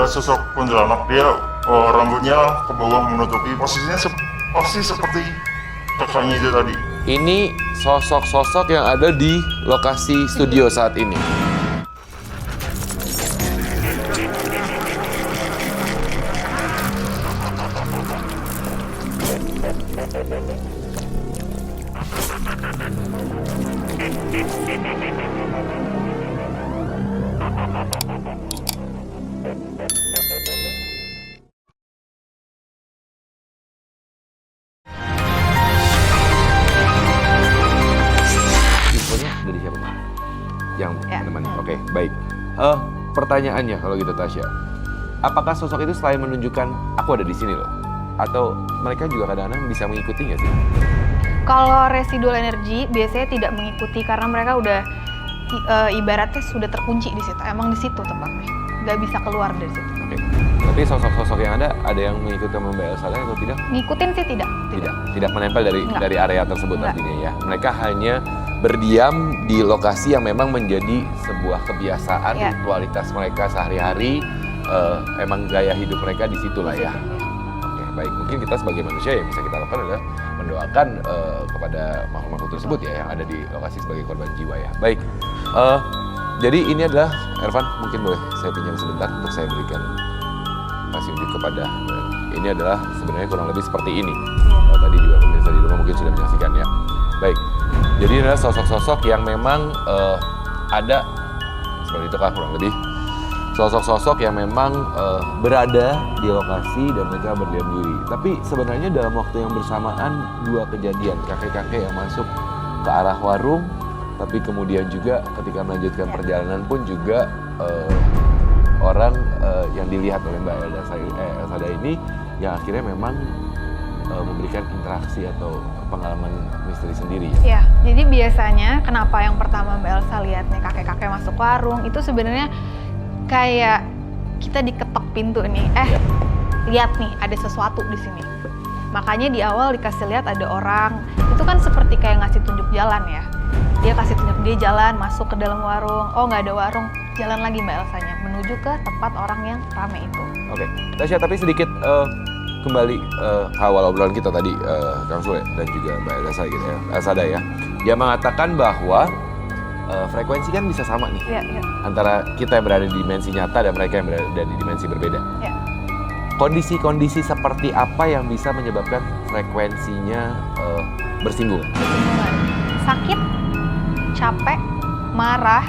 ada sosok kuntilanak. Dia rambutnya ke bawah menutupi, posisinya pasti seperti kakaknya itu tadi. Ini sosok-sosok yang ada di lokasi studio saat ini. Infonya dari siapa, Pak? Yang menemani. Oke, baik. Pertanyaannya kalau gitu, Tasya, apakah sosok itu selain menunjukkan aku ada di sini loh, atau mereka juga kadang-kadang bisa mengikuti nggak sih? Kalau residual energi biasanya tidak mengikuti karena mereka udah ibaratnya sudah terkunci di situ. Emang di situ tempatnya, nggak bisa keluar dari situ. Oke. Tapi sosok-sosok yang ada yang mengikuti Mbak Elsa atau tidak? Ngikutin sih tidak. Tidak menempel dari area tersebut artinya ya. Mereka hanya berdiam di lokasi yang memang menjadi sebuah kebiasaan, ritualitas mereka sehari-hari. Emang gaya hidup mereka di situ lah ya. Oke, baik. Mungkin kita sebagai manusia yang bisa kita lakukan adalah mendoakan kepada makhluk-makhluk tersebut ya yang ada di lokasi sebagai korban jiwa ya. Baik. Jadi ini adalah Ervan, mungkin boleh saya pinjam sebentar untuk saya berikan kasih unjuk kepada. Ini adalah sebenarnya kurang lebih seperti ini. Tadi juga pemirsa di rumah mungkin sudah menyaksikan ya. Baik. Jadi ini adalah sosok-sosok yang memang ada seperti itu kan kurang lebih. Sosok-sosok yang memang berada di lokasi dan mereka berdiam diri. Tapi sebenarnya dalam waktu yang bersamaan dua kejadian, kakek-kakek yang masuk ke arah warung, tapi kemudian juga ketika melanjutkan perjalanan pun juga orang yang dilihat oleh Mbak Elsada ini yang akhirnya memang memberikan interaksi atau pengalaman misteri sendiri ya? Iya, jadi biasanya kenapa yang pertama Mbak Elsa lihat nih kakek-kakek masuk warung itu sebenarnya kayak kita diketok pintu nih, lihat nih ada sesuatu di sini. Makanya di awal dikasih lihat ada orang, itu kan seperti kayak ngasih tunjuk jalan ya. Dia kasih tunjuk, dia jalan masuk ke dalam warung, oh nggak ada warung, jalan lagi Mbak Elsanya menuju ke tempat orang yang rame itu. Oke, Tasya tapi sedikit kembali awal obrolan kita tadi Kang Sule dan juga Mbak Elsa gitu ya, Elsada ya. Dia mengatakan bahwa frekuensi kan bisa sama nih antara kita yang berada di dimensi nyata dan mereka yang berada di dimensi berbeda. Kondisi-kondisi seperti apa yang bisa menyebabkan frekuensinya bersinggung? Sakit, capek, marah,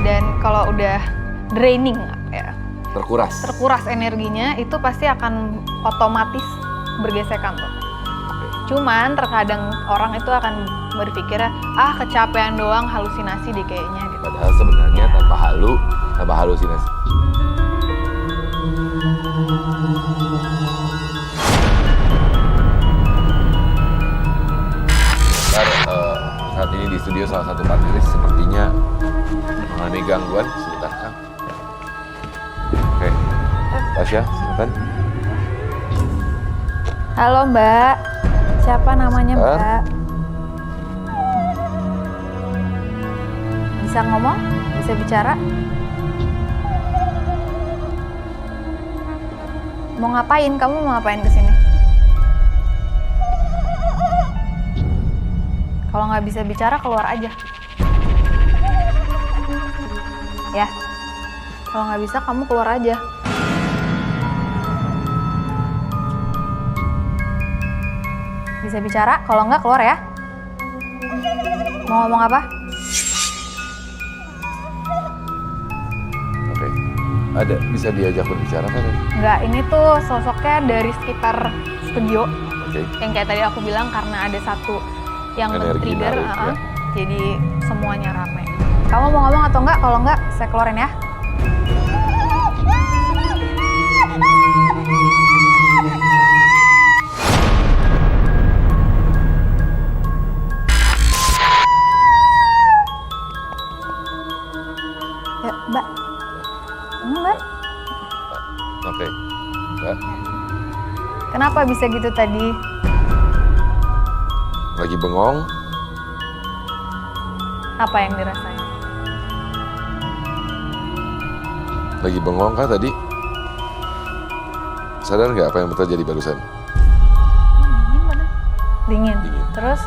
dan kalau udah draining ya, terkuras energinya itu pasti akan otomatis bergesekan tuh. Cuman terkadang orang itu akan berpikirnya kecapean doang, halusinasi deh kayaknya gitu. Padahal sebenarnya tanpa halusinasi. Saat ini di studio salah satu panelis sepertinya mengalami gangguan. Sebentar, Kang. Oke, Tasya, silakan. Halo Mbak, siapa namanya Mbak? Bisa ngomong? Bisa bicara? Mau ngapain? Kamu mau ngapain kesini? Kalau nggak bisa bicara, keluar aja. Ya, kalau nggak bisa, kamu keluar aja. Bisa bicara, kalau nggak keluar ya. Mau ngomong apa? Oke, ada bisa diajak berbicara kan? Enggak, ini tuh sosoknya dari sekitar studio. Oke. Yang kayak tadi aku bilang karena ada satu yang men-trigger, jadi semuanya rame. Kamu mau ngomong atau enggak? Kalau enggak, saya keluarin ya. Ya, Mbak. Mbak. Oke. Mbak. Kenapa bisa gitu tadi? Lagi bengong. Apa yang dirasain? Lagi bengong kah tadi? sadar nggak apa yang terjadi barusan? Dingin badan. Dingin. Dingin. Terus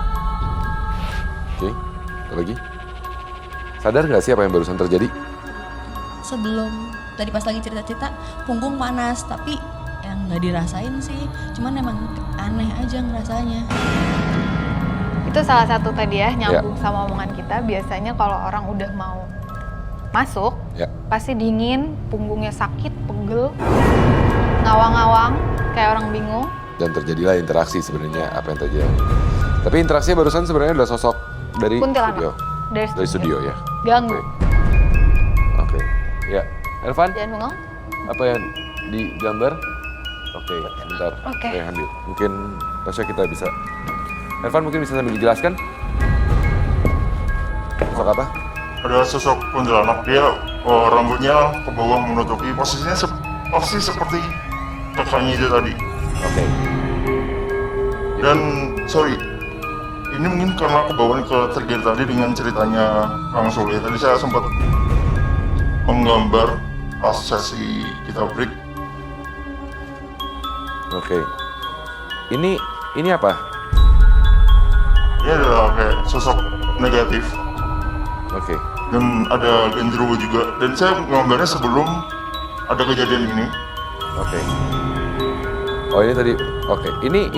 Oke, apa lagi? Sadar nggak sih apa yang barusan terjadi? Sebelum tadi pas lagi cerita-cerita punggung panas, tapi yang nggak dirasain sih, cuman emang aneh aja ngerasanya. itu salah satu tadi ya nyambung sama omongan kita. Biasanya kalau orang udah mau masuk, Ya. pasti dingin, punggungnya sakit, pegel, ngawang-ngawang, kayak orang bingung. Dan terjadilah interaksi sebenarnya apa yang terjadi. Tapi interaksinya barusan sebenarnya adalah sosok dari Kuntilanak. studio. Dari studio ya. Ganggu. Oke. Ya, Elvan, Jangan bengong. apa yang digambar? Oke, sebentar. Oke. Saya ambil. Mungkin Tasya kita bisa. Elvan mungkin bisa sambil dijelaskan. Sosok apa? Ada sosok kuntilanak, dia rambutnya ke bawah menutupi, posisinya pasti seperti kakaknya itu tadi. Oke. Dan sorry, ini mungkin karena kebawaan ke trigger tadi dengan ceritanya Kang Sule. Tadi saya sempat menggambar pas sesi kita break. Oke. Ini apa? Ini adalah kayak sosok negatif Oke. dan ada genderuwo juga. Dan saya menggambarnya sebelum ada kejadian ini. Oke. Oh ini tadi. Oke. Ini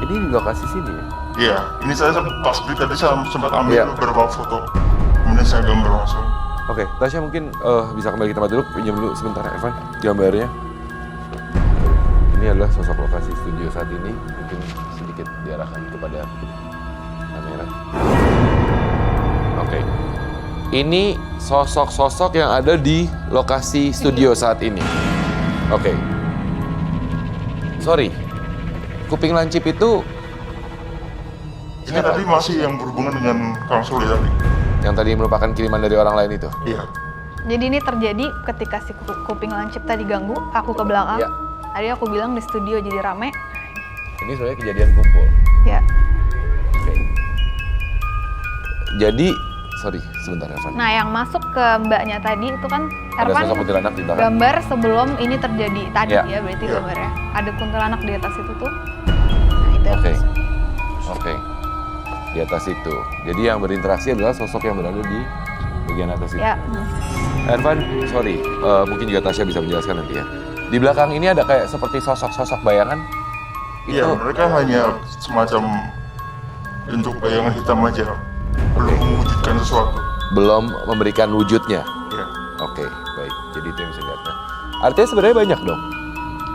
di lokasi sini ya. Iya, ini saya pas break tadi saya sempat ambil Iya. beberapa foto. Kemudian saya gambar langsung. Oke, Tasya mungkin bisa kembali ke tempat duduk, pinjam dulu sebentar Evan gambarnya. Ini adalah sosok lokasi studio saat ini, mungkin sedikit diarahkan kepada kamera. Oke, ini sosok-sosok yang ada di lokasi studio saat ini. Oke, sorry, kuping lancip itu Ini tadi masih yang berhubungan dengan Kang Sule tadi. yang tadi merupakan kiriman dari orang lain itu. Iya. Jadi ini terjadi ketika si kuping lancip tadi ganggu, aku ke belakang. Iya. Tadi aku bilang di studio jadi rame. Ini sebenarnya kejadian kumpul. Ya. Oke. Jadi, sorry, sebentar Evan. Nah, yang masuk ke mbaknya tadi itu kan Ada Ervan sosok kuntilanak di belakang. gambar sebelum ini terjadi tadi Iya. ya berarti Iya. gambarnya. Ada kuntilanak di atas itu tuh. Nah, itu yang Oke. masuk. Oke. Di atas itu. Jadi yang berinteraksi adalah sosok yang berada di bagian atas itu. Ya. Ervan, sorry, mungkin juga Tasya bisa menjelaskan nanti ya. Di belakang ini ada kayak seperti sosok-sosok bayangan. Iya, Itu mereka hanya semacam bentuk bayangan hitam aja. Belum mewujudkan sesuatu. belum memberikan wujudnya. Iya. Oke, baik. Jadi itu yang bisa dilihat. Artinya sebenarnya banyak dong.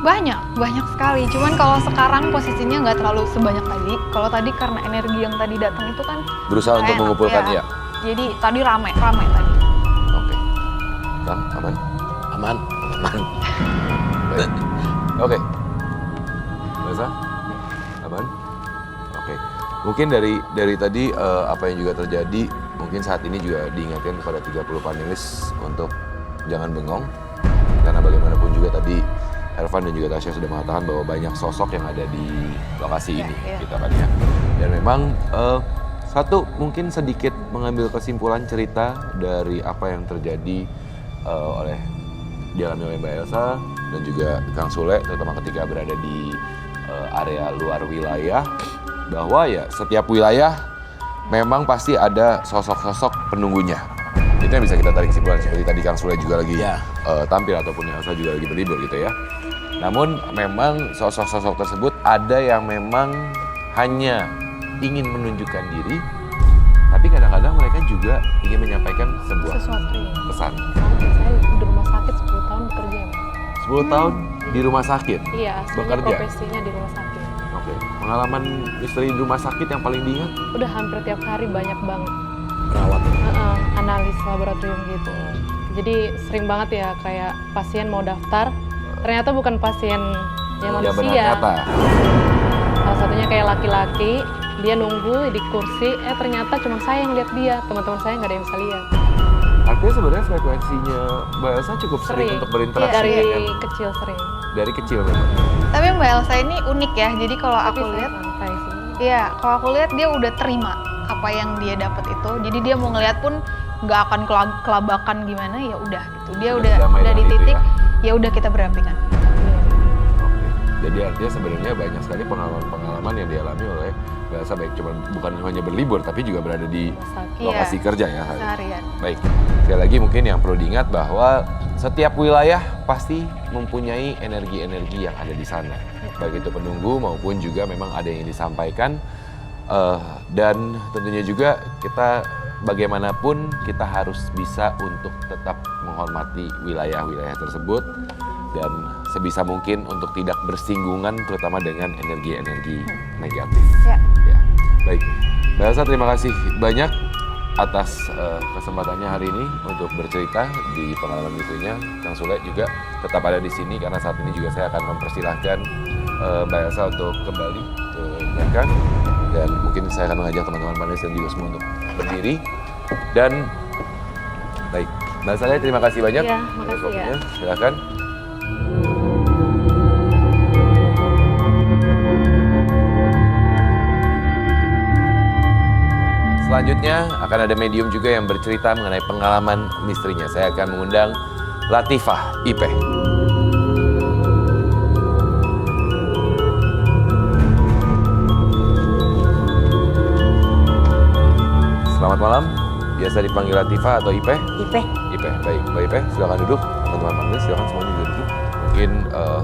Banyak sekali. Cuman kalau sekarang posisinya nggak terlalu sebanyak tadi. Kalau tadi karena energi yang tadi datang itu kan Berusaha untuk enak, mengumpulkan ya. ya. Jadi tadi rame tadi. Oke. Kang, aman? Aman. Baik. Oke. Biasa? Aman? Oke. Mungkin dari tadi apa yang juga terjadi, mungkin saat ini juga diingatkan kepada 30 panelis untuk jangan bengong. Karena bagaimanapun juga tadi Ervan dan juga Tasya sudah mengatakan bahwa banyak sosok yang ada di lokasi Iya, ini, iya. gitu kan ya. Dan memang satu mungkin sedikit mengambil kesimpulan cerita dari apa yang terjadi dialami oleh Mbak Elsa dan juga Kang Sule, terutama ketika berada di area luar wilayah, bahwa ya setiap wilayah memang pasti ada sosok-sosok penunggunya. Itu yang bisa kita tarik kesimpulan seperti tadi Kang Sule juga lagi tampil ataupun Elsa juga lagi berlibur gitu ya. Namun memang sosok-sosok tersebut ada yang memang hanya ingin menunjukkan diri, tapi kadang-kadang mereka juga ingin menyampaikan sebuah Sesuatu ya. pesan. Saya di rumah sakit 10 tahun bekerja ya, Mas. 10 tahun di rumah sakit. Iya, aslinya Bekerja? profesinya di rumah sakit. Oke. Pengalaman misteri di rumah sakit yang paling diingat? Udah hampir tiap hari banyak banget Perawat. analis laboratorium gitu. Jadi sering banget ya kayak pasien mau daftar, ternyata bukan pasien yang Yang benar manusia. nyata. Salah satunya kayak laki-laki, dia nunggu di kursi, ternyata cuma saya yang lihat dia, teman-teman saya nggak ada yang bisa lihat. Artinya sebenarnya frekuensinya Mbak Elsa cukup sering untuk berinteraksi Dari kan? kecil sering. Dari kecil memang. Tapi Mbak Elsa ini unik ya. Jadi kalau Tapi aku saya lihat, santai sih. iya, kalau aku lihat dia udah terima apa yang dia dapat itu. Jadi dia mau ngeliat pun nggak akan kelabakan gimana, ya udah gitu. Dia Sudah udah berdamai di dengan itu titik, ya. ya udah kita berapikan. Iya. Jadi artinya sebenarnya banyak sekali pengalaman-pengalaman yang dialami oleh Mbak Elsa, baik cuma bukan hanya berlibur tapi juga berada di lokasi kerja ya. Seharian. Baik, sekali lagi mungkin yang perlu diingat bahwa setiap wilayah pasti mempunyai energi-energi yang ada di sana. Baik itu penunggu maupun juga memang ada yang disampaikan. Dan tentunya juga kita bagaimanapun kita harus bisa untuk tetap menghormati wilayah-wilayah tersebut dan sebisa mungkin untuk tidak bersinggungan terutama dengan energi-energi negatif. Ya. Ya. Baik, Mbak Elsa terima kasih banyak atas kesempatannya hari ini untuk bercerita di pengalaman bisnisnya. Kang Sule juga tetap ada di sini karena saat ini juga saya akan mempersilahkan Mbak Elsa untuk kembali ke belakang. Dan mungkin saya akan mengajak teman-teman panelis dan juga semua untuk berdiri. Dan baik, Mbak Elsa terima kasih banyak. Iya, makasih ya. Silakan. Selanjutnya akan ada medium juga yang bercerita mengenai pengalaman istrinya. Saya akan mengundang Latifah IP. Selamat malam, biasa dipanggil Latifah atau Ipe? Ipe. Ipe, baik. Mbak Ipe, silakan duduk. Teman-teman panelis, silakan semuanya juga duduk. Mungkin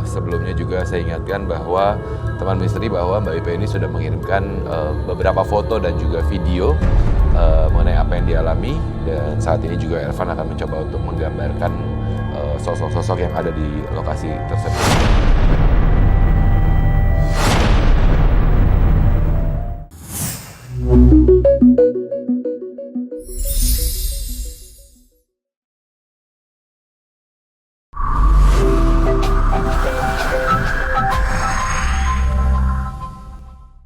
sebelumnya juga saya ingatkan bahwa teman misteri bahwa Mbak Ipe ini sudah mengirimkan beberapa foto dan juga video mengenai apa yang dialami. Dan saat ini juga Elvan akan mencoba untuk menggambarkan sosok-sosok yang ada di lokasi tersebut.